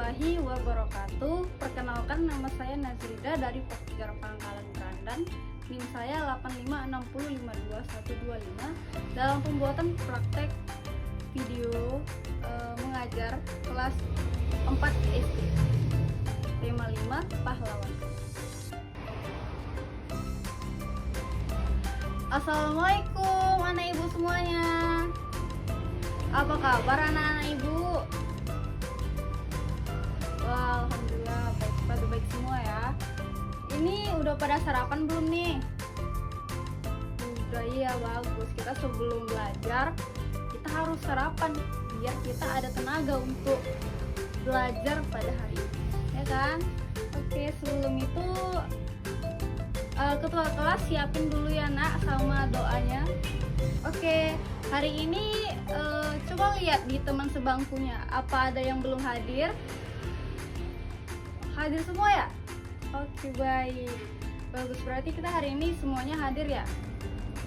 warahmatullahi wabarakatuh. Perkenalkan, nama saya Nazrida dari Pokja Pangkalan Berandan. NIM saya 856052125 dalam pembuatan praktek video mengajar kelas 4 SD. Tema 5 pahlawan. Assalamualaikum anak ibu semuanya. Apa kabar anak-anak ibu? Wah, alhamdulillah baik semua ya. Ini udah pada sarapan belum nih? Udah, iya bagus. Kita sebelum belajar kita harus sarapan biar kita ada tenaga untuk belajar pada hari ini, ya kan? Oke, sebelum itu ketua kelas siapin dulu ya nak sama doanya. Oke, hari ini coba lihat di teman sebangkunya, apa ada yang belum hadir? Hadir semua ya? Oke, baik. Bagus, berarti kita hari ini semuanya hadir ya?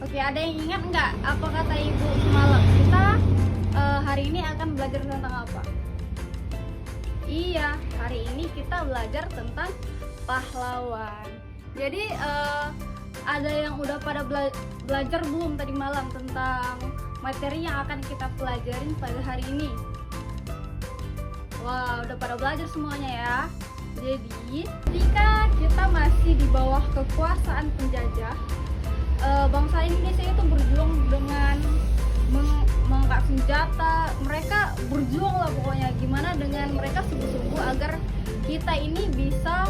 Oke, ada yang ingat nggak apa kata ibu semalam? Kita hari ini akan belajar tentang apa? Iya, hari ini kita belajar tentang pahlawan. Jadi ada yang udah pada belajar belum tadi malam tentang materi yang akan kita pelajarin pada hari ini? Wah, udah pada belajar semuanya ya. Jadi, ketika kita masih di bawah kekuasaan penjajah, bangsa Indonesia itu berjuang dengan mengangkat senjata. Mereka berjuang lah pokoknya, gimana dengan mereka sungguh-sungguh agar kita ini bisa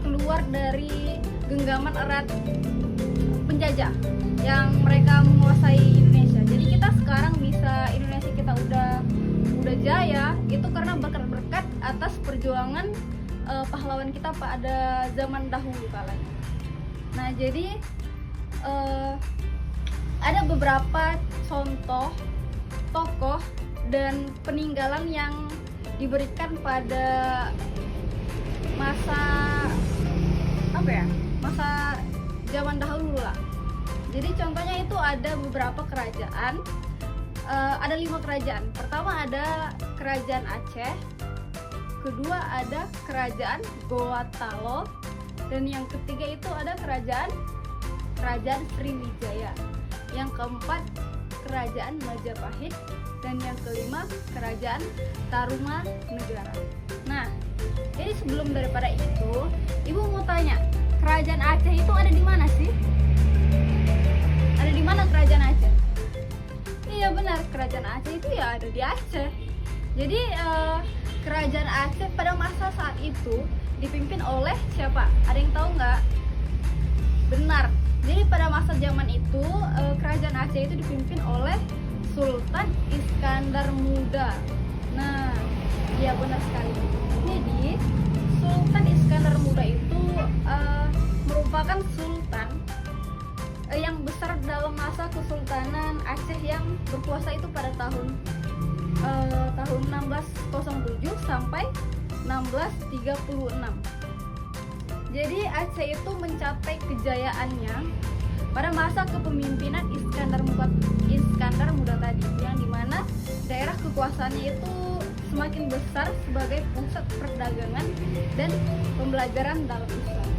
keluar dari genggaman erat penjajah yang mereka menguasai Indonesia. Jadi kita sekarang bisa, Indonesia kita udah jaya, itu karena berkat atas perjuangan pahlawan kita pada zaman dahulu kala. Nah, jadi ada beberapa contoh tokoh dan peninggalan yang diberikan pada masa masa zaman dahulu lah. Jadi contohnya itu ada beberapa kerajaan, ada 5 kerajaan. Pertama ada kerajaan Aceh, kedua ada kerajaan Gorontalo, dan yang ketiga itu ada kerajaan Sriwijaya, yang keempat kerajaan Majapahit, dan yang kelima kerajaan Tarumanegara. Nah, jadi sebelum daripada itu, ibu mau tanya, kerajaan Aceh itu ada di mana sih? Ada di mana kerajaan Aceh? Iya benar, kerajaan Aceh itu ya ada di Aceh. Jadi kerajaan Aceh pada masa saat itu dipimpin oleh siapa? Ada yang tahu nggak? Benar. Jadi pada masa zaman itu kerajaan Aceh itu dipimpin oleh Sultan Iskandar Muda. Nah, iya benar sekali. Jadi Sultan Iskandar Muda itu merupakan sultan yang besar dalam masa Kesultanan Aceh yang berkuasa itu pada tahun 1607 sampai 1636. Jadi Aceh itu mencapai kejayaannya pada masa kepemimpinan Iskandar Muda tadi, yang dimana daerah kekuasaannya itu semakin besar sebagai pusat perdagangan dan pembelajaran dalam Islam.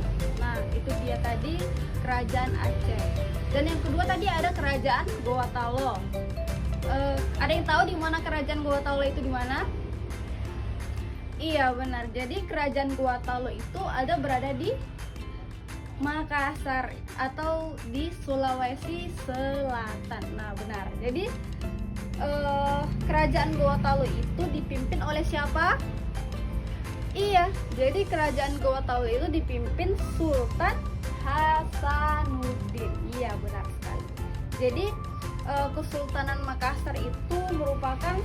Nah, itu dia tadi kerajaan Aceh. Dan yang kedua tadi ada kerajaan Gorontalo. Ada yang tahu di mana kerajaan Gorontalo itu di mana? Iya benar. Jadi kerajaan Gorontalo itu berada di Makassar atau di Sulawesi Selatan. Nah, benar. Jadi kerajaan Gorontalo itu dipimpin oleh siapa? Iya, jadi kerajaan Gorontalo itu dipimpin Sultan Hasanuddin. Iya, benar sekali. Jadi Kesultanan Makassar itu merupakan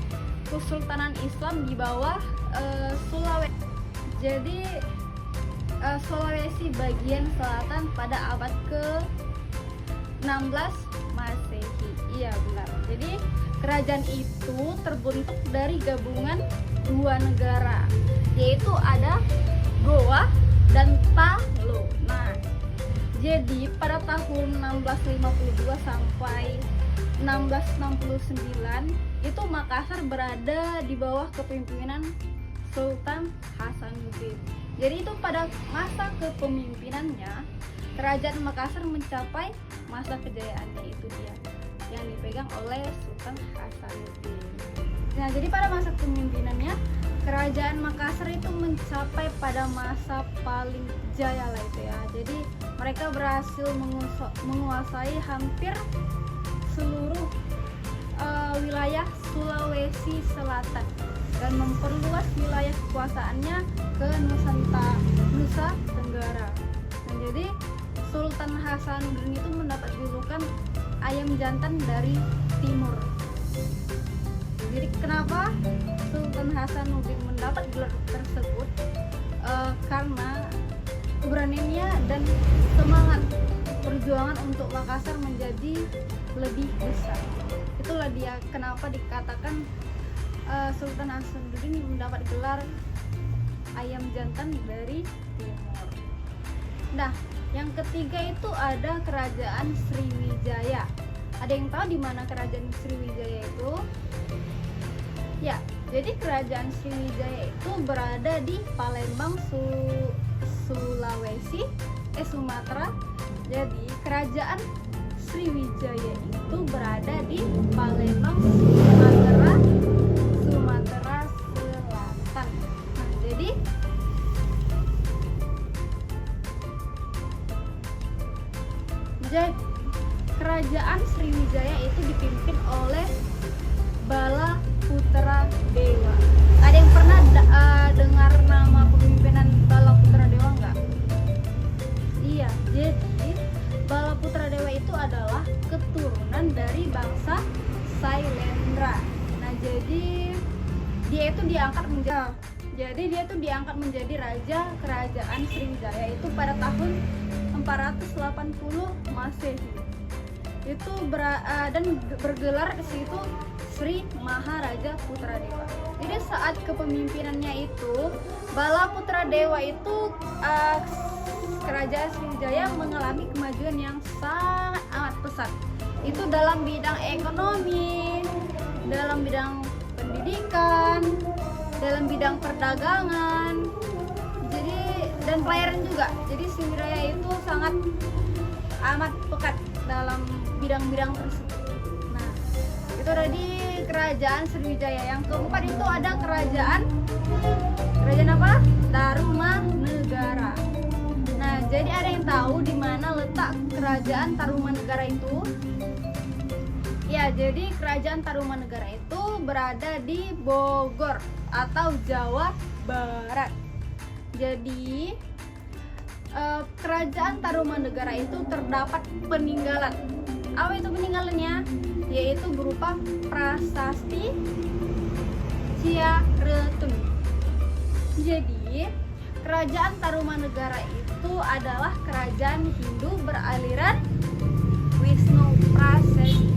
kesultanan Islam di bawah Sulawesi. Jadi Sulawesi bagian selatan pada abad ke-16 Masehi. Iya benar. Jadi kerajaan itu terbentuk dari gabungan 2 negara, yaitu ada Goa dan Talo. Nah, jadi pada tahun 1652 sampai 1669 itu Makassar berada di bawah kepemimpinan Sultan Hasanuddin. Jadi itu pada masa kepemimpinannya Kerajaan Makassar mencapai masa kejayaannya, itu dia yang dipegang oleh Sultan Hasanuddin. Nah, jadi pada masa kepemimpinannya Kerajaan Makassar itu mencapai pada masa paling jaya lah itu ya. Jadi mereka berhasil menguasai hampir seluruh wilayah Sulawesi Selatan dan memperluas wilayah kekuasaannya ke Nusa Tenggara. Dan jadi Sultan Hasanuddin itu mendapat julukan ayam jantan dari timur. Jadi kenapa Sultan Hasanuddin mendapat gelar tersebut? Karena keberaniannya dan semangat perjuangan untuk Makassar menjadi lebih besar. Itulah dia kenapa dikatakan Sultan Hasanuddin mendapat gelar ayam jantan dari timur. Nah, yang ketiga itu ada Kerajaan Sriwijaya. Ada yang tahu di mana Kerajaan Sriwijaya itu? Ya, jadi Kerajaan Sriwijaya itu berada di Palembang, Sumatera. Jadi Kerajaan Sriwijaya itu berada di Palembang, Sumatera Selatan. Nah, jadi Kerajaan Sriwijaya itu dipimpin oleh Bala Putra Dewa. Ada yang pernah dengar nama kepemimpinan Bala Putra Dewa enggak? Iya, jadi Bala Putra Dewa itu adalah keturunan dari bangsa Sailendra. Nah, jadi dia itu diangkat menjadi raja Kerajaan Sriwijaya itu pada tahun 480 Masehi. Itu dan bergelar ke situ Sri Maharaja Putra Dewa. Jadi saat kepemimpinannya itu Bala Putra Dewa itu Kerajaan Sriwijaya mengalami kemajuan yang sangat amat pesat. Itu dalam bidang ekonomi, dalam bidang pendidikan, dalam bidang perdagangan, dan pelayaran juga. Jadi Sriwijaya itu sangat amat pekat dalam bidang-bidang tersebut. Nah, itu tadi Kerajaan Sriwijaya. Yang keempat itu ada kerajaan apa? Tarumanegara. Nah, jadi ada yang tahu di mana letak Kerajaan Tarumanegara itu? Ya, jadi Kerajaan Tarumanegara itu berada di Bogor atau Jawa Barat. Jadi Kerajaan Tarumanegara itu terdapat peninggalan. Apa itu peninggalannya? Yaitu berupa prasasti Ciaretun. Jadi Kerajaan Tarumanegara itu adalah kerajaan Hindu beraliran Wisnu Prasasti.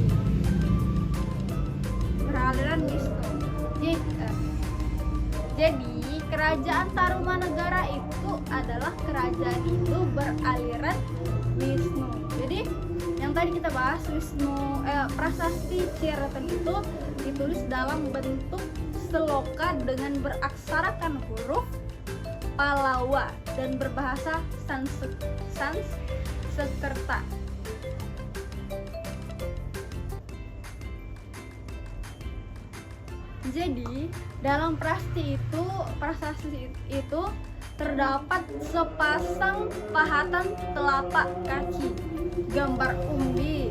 Jadi Kerajaan Tarumanegara itu adalah kerajaan Hindu beraliran Wisnu. Jadi yang tadi kita bahas prasasti Ciaretun itu ditulis dalam bentuk seloka dengan beraksarakan huruf Palawa dan berbahasa Sanskerta. Jadi dalam prasasti itu terdapat sepasang pahatan telapak kaki, gambar umbi,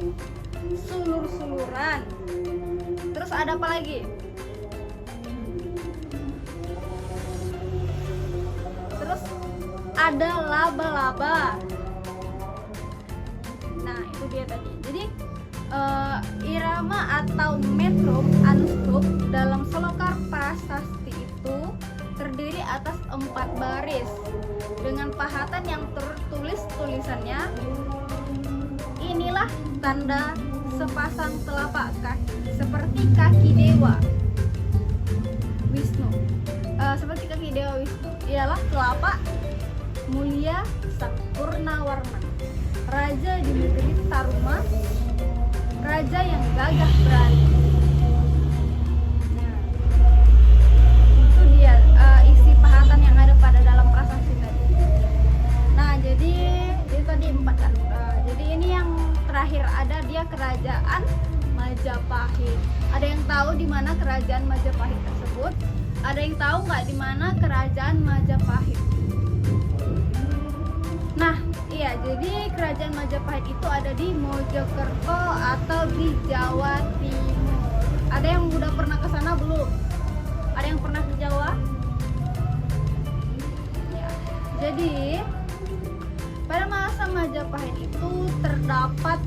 sulur-suluran. Terus ada apa lagi? Terus ada laba-laba. Nah, itu dia tadi. Jadi irama atau metrum anuskop dalam selokar prasasti itu terdiri atas 4 baris dengan pahatan yang tertulis tulisannya. Inilah tanda sepasang telapak kaki seperti kaki Dewa Wisnu. Ialah telapak mulia Sang Purnawarman, raja di negeri Taruma, raja yang gagah berani. Nah, itu dia tersebut, ada yang tahu nggak di mana kerajaan Majapahit? Nah, iya, jadi kerajaan Majapahit itu ada di Mojokerto atau di Jawa Timur. Ada yang udah pernah ke sana belum? Ada yang pernah ke Jawa? Ya. Jadi pada masa Majapahit itu terdapat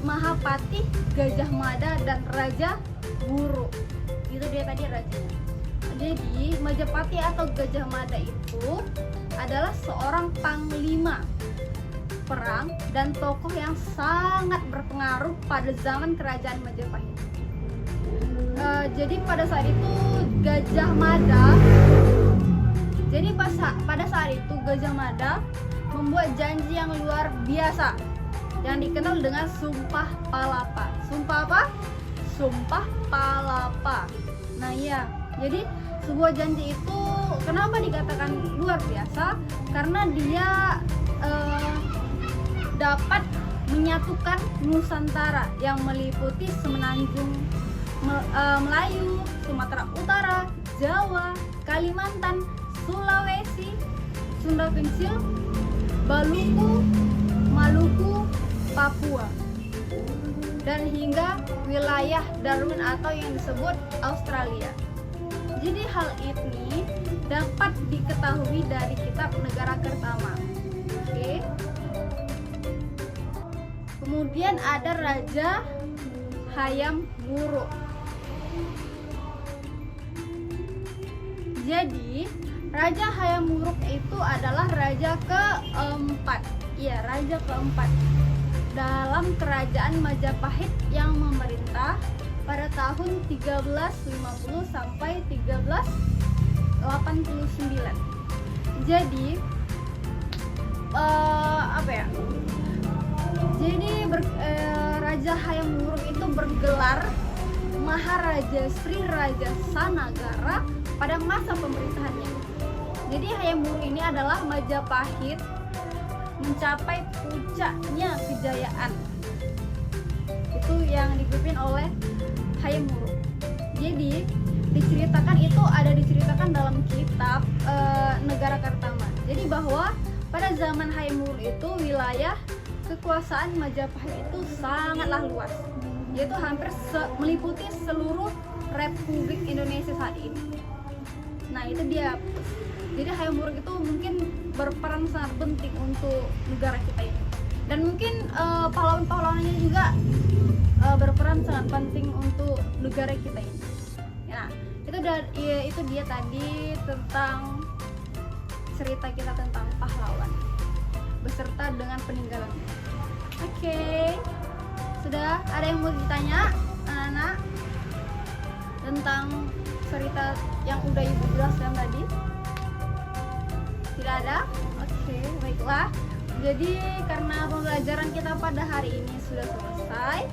Mahapati, Gajah Mada, dan Raja Wuru. Itu dia tadi rajanya. Jadi Majapati atau Gajah Mada itu adalah seorang panglima perang dan tokoh yang sangat berpengaruh pada zaman kerajaan Majapahit. Jadi pada saat itu Gajah Mada, pada saat itu Gajah Mada membuat janji yang luar biasa yang dikenal dengan Sumpah Palapa. Sumpah apa? Sumpah Palapa. Nah iya, jadi sebuah janji itu kenapa dikatakan luar biasa? Karena dia dapat menyatukan Nusantara yang meliputi semenanjung Melayu, Sumatera Utara, Jawa, Kalimantan, Sulawesi, Sunda Kecil, Maluku, Papua, dan hingga wilayah Darwin atau yang disebut Australia. Jadi hal ini dapat diketahui dari kitab Negara Kertama. Oke. Kemudian ada Raja Hayam Wuruk. Jadi Raja Hayam Wuruk itu adalah raja keempat. Iya, raja keempat dalam kerajaan Majapahit yang memerintah pada tahun 1350 sampai 1389. Jadi Raja Hayam Wuruk itu bergelar Maharaja Sri Raja Sanagara pada masa pemerintahannya. Jadi Hayam Wuruk ini adalah Majapahit mencapai puncaknya kejayaan. Itu yang dipimpin oleh Hayam Wuruk. Jadi diceritakan dalam kitab Negara Kertama. Jadi bahwa pada zaman Hayam Wuruk itu wilayah kekuasaan Majapahit itu sangatlah luas, yaitu hampir meliputi seluruh Republik Indonesia saat ini. Nah itu dia. Jadi Hayam Wuruk itu mungkin berperan sangat penting untuk negara kita ini. Dan mungkin pahlawan-pahlawannya juga berperan sangat penting untuk negara kita ini. Nah itu dia tadi tentang cerita kita tentang pahlawan beserta dengan peninggalannya. Oke. Sudah ada yang mau ditanya anak-anak tentang cerita yang udah ibu jelaskan tadi? Tidak ada? Oke, baiklah. Jadi karena pembelajaran kita pada hari ini sudah selesai,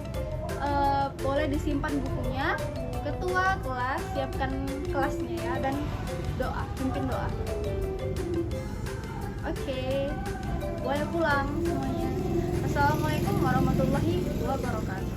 boleh disimpan bukunya. Ketua kelas siapkan kelasnya ya, dan pimpin doa. Oke, boleh pulang semuanya. Assalamualaikum warahmatullahi wabarakatuh.